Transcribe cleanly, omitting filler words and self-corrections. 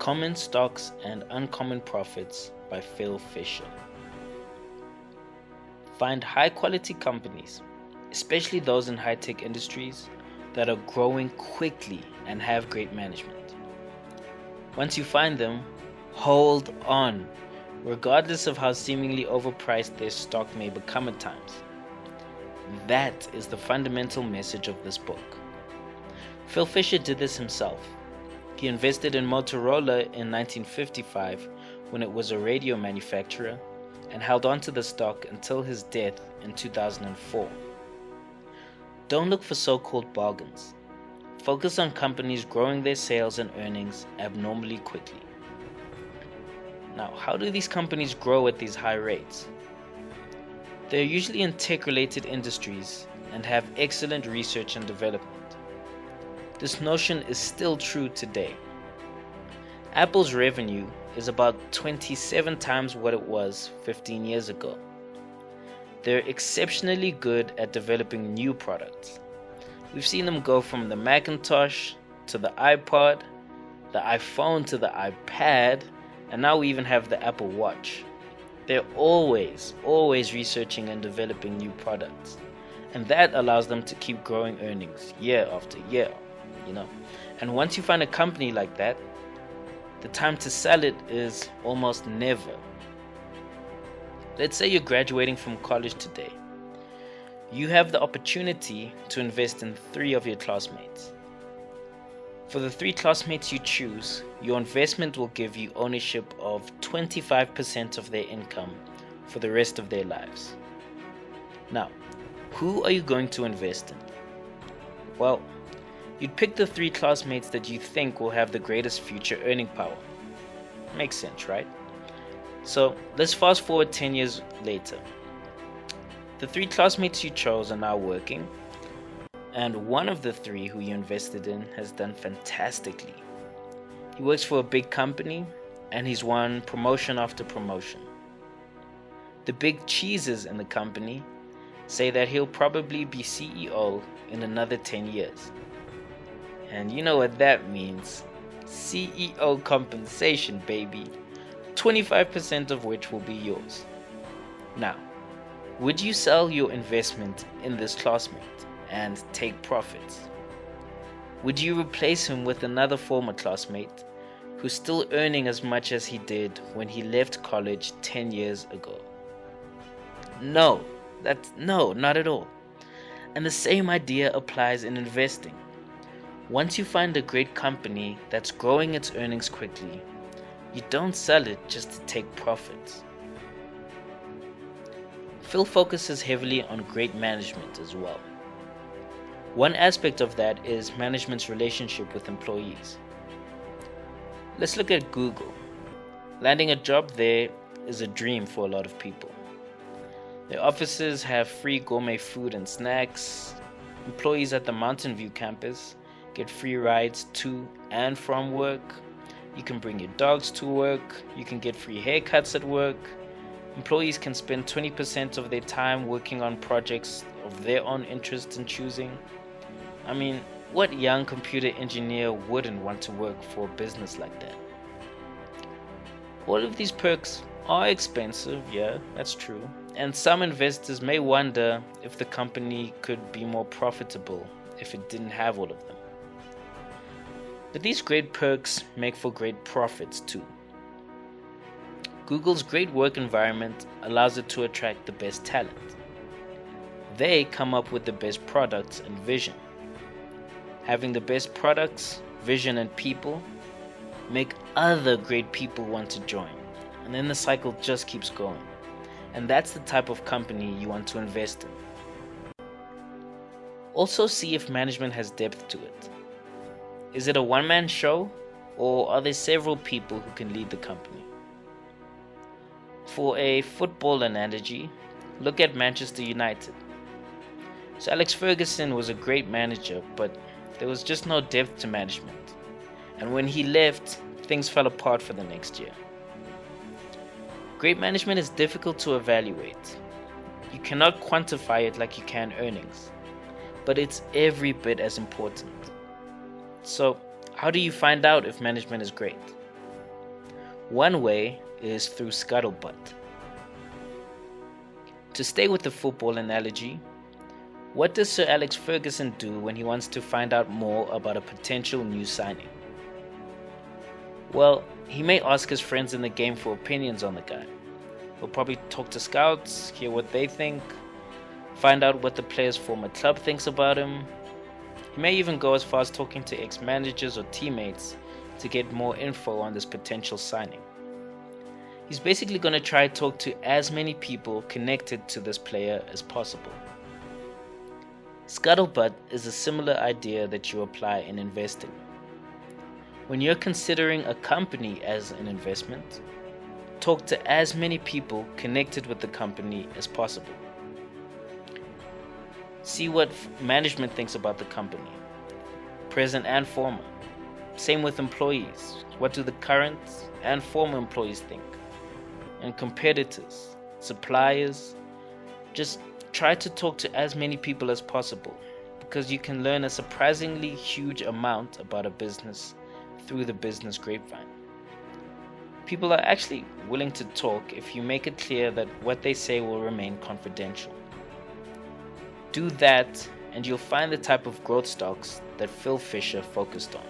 Common Stocks and Uncommon Profits by Phil Fisher. Find high quality companies, especially those in high tech industries, that are growing quickly and have great management. Once you find them, hold on, regardless of how seemingly overpriced their stock may become at times. That is the fundamental message of this book. Phil Fisher did this himself. He invested in Motorola in 1955 when it was a radio manufacturer and held on to the stock until his death in 2004. Don't look for so-called bargains. Focus on companies growing their sales and earnings abnormally quickly. Now, how do these companies grow at these high rates? They're usually in tech-related industries and have excellent research and development. This notion is still true today. Apple's revenue is about 27 times what it was 15 years ago. They're exceptionally good at developing new products. We've seen them go from the Macintosh to the iPod, the iPhone to the iPad, and now we even have the Apple Watch. They're always researching and developing new products. And that allows them to keep growing earnings year after year. And once you find a company like that, the time to sell it is almost never. Let's say you're graduating from college today. You have the opportunity to invest in 3 of your classmates. For the 3 classmates you choose, your investment will give you ownership of 25% of their income for the rest of their lives. Now, who are you going to invest in? Well, you'd pick the 3 classmates that you think will have the greatest future earning power. Makes sense, right? So let's fast forward 10 years later. The 3 classmates you chose are now working, and one of the 3 who you invested in has done fantastically. He works for a big company, and he's won promotion after promotion. The big cheeses in the company say that he'll probably be CEO in another 10 years. And you know what that means. CEO compensation, baby. 25% of which will be yours. Now, would you sell your investment in this classmate and take profits? Would you replace him with another former classmate who's still earning as much as he did when he left college 10 years ago? No, not at all. And the same idea applies in investing. Once you find a great company that's growing its earnings quickly, you don't sell it just to take profits. Phil focuses heavily on great management as well. One aspect of that is management's relationship with employees. Let's look at Google. Landing a job there is a dream for a lot of people. Their offices have free gourmet food and snacks. Employees at the Mountain View campus get free rides to and from work. You can bring your dogs to work. You can get free haircuts at work. Employees can spend 20% of their time working on projects of their own interest in choosing. I mean, what young computer engineer wouldn't want to work for a business like that? All of these perks are expensive, yeah, that's true. And some investors may wonder if the company could be more profitable if it didn't have all of them. But these great perks make for great profits too. Google's great work environment allows it to attract the best talent. They come up with the best products and vision. Having the best products, vision, and people make other great people want to join. And then the cycle just keeps going. And that's the type of company you want to invest in. Also see if management has depth to it. Is it a one-man show, or are there several people who can lead the company? For a football analogy, look at Manchester United. So Alex Ferguson was a great manager, but there was just no depth to management. And when he left, things fell apart for the next year. Great management is difficult to evaluate. You cannot quantify it like you can earnings, but it's every bit as important. So, how do you find out if management is great? One way is through scuttlebutt. To stay with the football analogy, what does Sir Alex Ferguson do when he wants to find out more about a potential new signing? Well, he may ask his friends in the game for opinions on the guy. He'll probably talk to scouts, hear what they think, find out what the player's former club thinks about him. He may even go as far as talking to ex-managers or teammates to get more info on this potential signing. He's basically going to try to talk to as many people connected to this player as possible. Scuttlebutt is a similar idea that you apply in investing. When you're considering a company as an investment, talk to as many people connected with the company as possible. See what management thinks about the company, present and former. Same with employees. What do the current and former employees think? And competitors, suppliers. Just try to talk to as many people as possible, because you can learn a surprisingly huge amount about a business through the business grapevine. People are actually willing to talk if you make it clear that what they say will remain confidential. Do that, and you'll find the type of growth stocks that Phil Fisher focused on.